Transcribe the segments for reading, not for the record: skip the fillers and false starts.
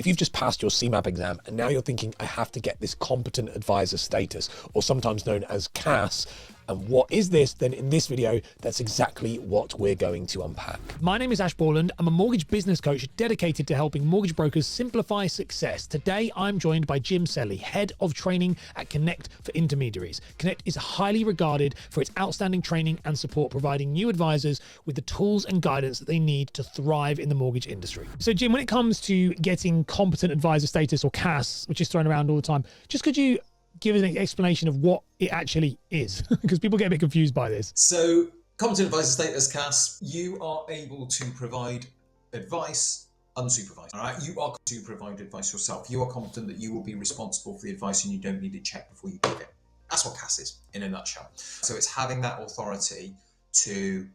If you've just passed your CMAP exam and now you're thinking, I have to get this competent advisor status, or sometimes known as CAS, and what is this? Then in this video, that's exactly what we're going to unpack. My name is Ash Borland. I'm a mortgage business coach dedicated to helping mortgage brokers simplify success. Today, I'm joined by Jim Selly, Head of Training at Connect for Intermediaries. Connect is highly regarded for its outstanding training and support, providing new advisors with the tools and guidance that they need to thrive in the mortgage industry. So Jim, when it comes to getting competent advisor status, or CAS, which is thrown around all the time, just could you give us an explanation of what it actually is? Because people get a bit confused by this. So, competent advisor status, CAS, you are able to provide advice unsupervised. All right, you are to provide advice yourself. You are confident that you will be responsible for the advice and you don't need it checked before you give it. That's what CAS is in a nutshell. So it's having that authority to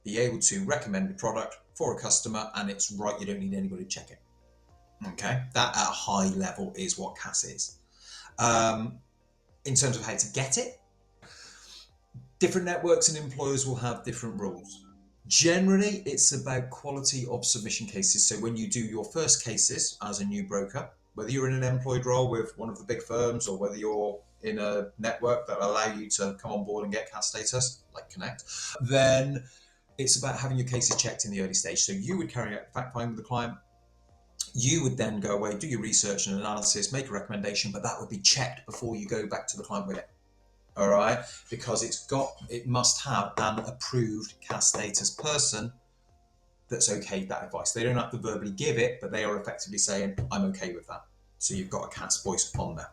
be able to recommend a product for a customer, and it's right, you don't need anybody to check it. Okay, that at a high level is what CAS is. In terms of how to get it, different networks and employers will have different rules. Generally, it's about quality of submission cases. So when you do your first cases as a new broker, whether you're in an employed role with one of the big firms or whether you're in a network that will allow you to come on board and get CAS status, like Connect, then it's about having your cases checked in the early stage. So you would carry out fact finding with the client. You would then go away, do your research and analysis, make a recommendation, but that would be checked before you go back to the client with it. All right, because it must have an approved CAS status person that's okayed that advice. They don't have to verbally give it, but they are effectively saying, I'm okay with that. So you've got a CAS voice on there.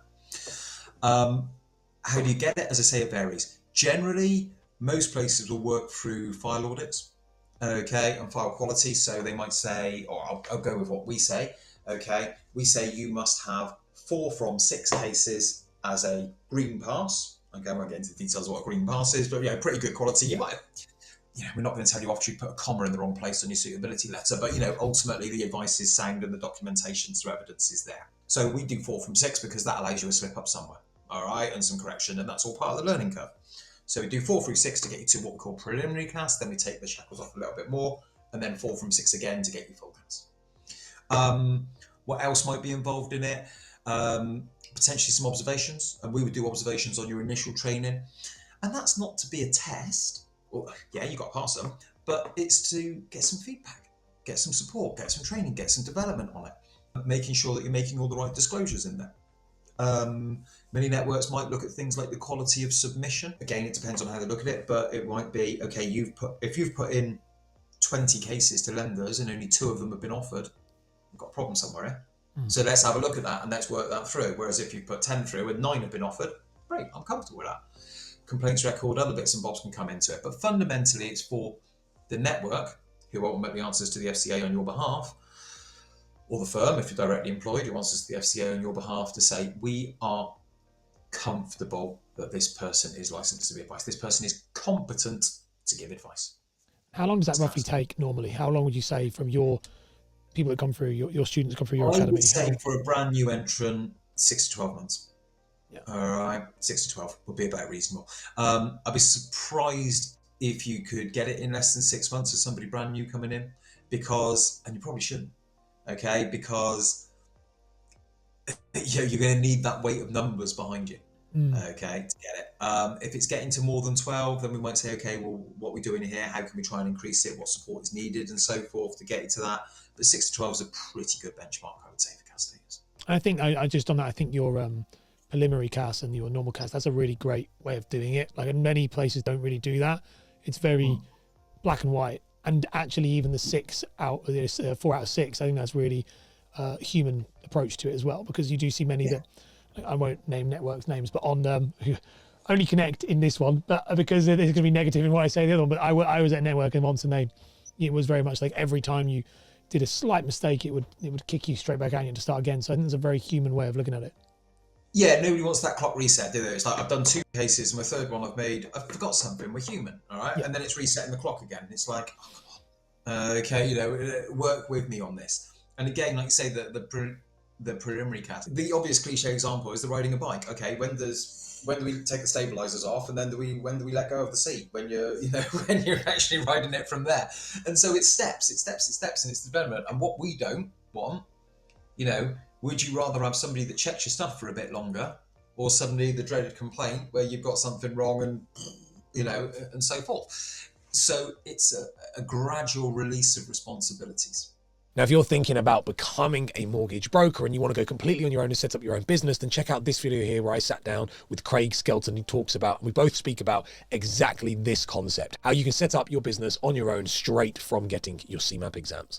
How do you get it? As I say, it varies. Generally, most places will work through file audits. Okay, and file quality. So they might say, or I'll go with what we say. Okay, we say you must have 4 from 6 cases as a green pass. Okay, I won't get into the details of what a green pass is, but pretty good quality. You might, we're not going to tell you after you put a comma in the wrong place on your suitability letter, but ultimately the advice is sound and the documentation through evidence is there. So we do 4 from 6 because that allows you a slip up somewhere. All right, and some correction, and that's all part of the learning curve. So we do 4 through 6 to get you to what we call preliminary CAS, then we take the shackles off a little bit more, and then 4 from 6 again to get you full CAS. What else might be involved in it? Potentially some observations, and we would do observations on your initial training. And that's not to be a test, or you got to pass them, but it's to get some feedback, get some support, get some training, get some development on it, making sure that you're making all the right disclosures in there. Many networks might look at things like the quality of submission. Again, it depends on how they look at it, but it might be, okay, if you've put in 20 cases to lenders and only 2 of them have been offered, you've got a problem somewhere, eh? So let's have a look at that and let's work that through. Whereas if you put 10 through and 9 have been offered, great, I'm comfortable with that. Complaints record, other bits and bobs can come into it. But fundamentally, it's for the network, who ultimately answers to the FCA on your behalf, or the firm, if you're directly employed, who answers to the FCA on your behalf, to say, we are comfortable that this person is licensed to give advice. This person is competent to give advice. How long does that roughly take normally? How long would you say from your people that come through, your students come through your academy? I would say for a brand new entrant, 6 to 12 months. Yeah. All right, 6 to 12 would be about reasonable. I'd be surprised if you could get it in less than 6 months as somebody brand new coming in, because, and you probably shouldn't, okay, because you're going to need that weight of numbers behind you, okay, to get it. If it's getting to more than 12, then we might say, okay, well, what are we doing here? How can we try and increase it? What support is needed and so forth to get you to that? But 6 to 12 is a pretty good benchmark, I would say, for CAS status. I think, I just on that, I think your preliminary CAS and your normal CAS, that's a really great way of doing it. Like, many places don't really do that. It's very black and white. And actually, even the 4 out of 6, I think that's really human approach to it as well, because you do see many that, I won't name networks names, but on who only Connect in this one, but because it's going to be negative in what I say the other one. But I was at a network and once, and it was very much like every time you did a slight mistake, it would kick you straight back at you to start again. So I think it's a very human way of looking at it. Yeah, nobody wants that clock reset, do they? It's like, I've done 2 cases, my 3rd one I forgot something, we're human, all right? Yeah. And then it's resetting the clock again. It's like, oh, come on. Okay, work with me on this. And again, like you say, the preliminary CAS, the obvious cliche example is the riding a bike. Okay, when do we take the stabilizers off, and then when do we let go of the seat? When when you're actually riding it from there. And so it's steps, and it's development. And what we don't want You know, would you rather have somebody that checks your stuff for a bit longer, or suddenly the dreaded complaint where you've got something wrong and, you know, and so forth? So it's a gradual release of responsibilities. Now, if you're thinking about becoming a mortgage broker and you want to go completely on your own and set up your own business, then check out this video here where I sat down with Craig Skelton, who talks about, we both speak about exactly this concept, how you can set up your business on your own straight from getting your CMAP exams.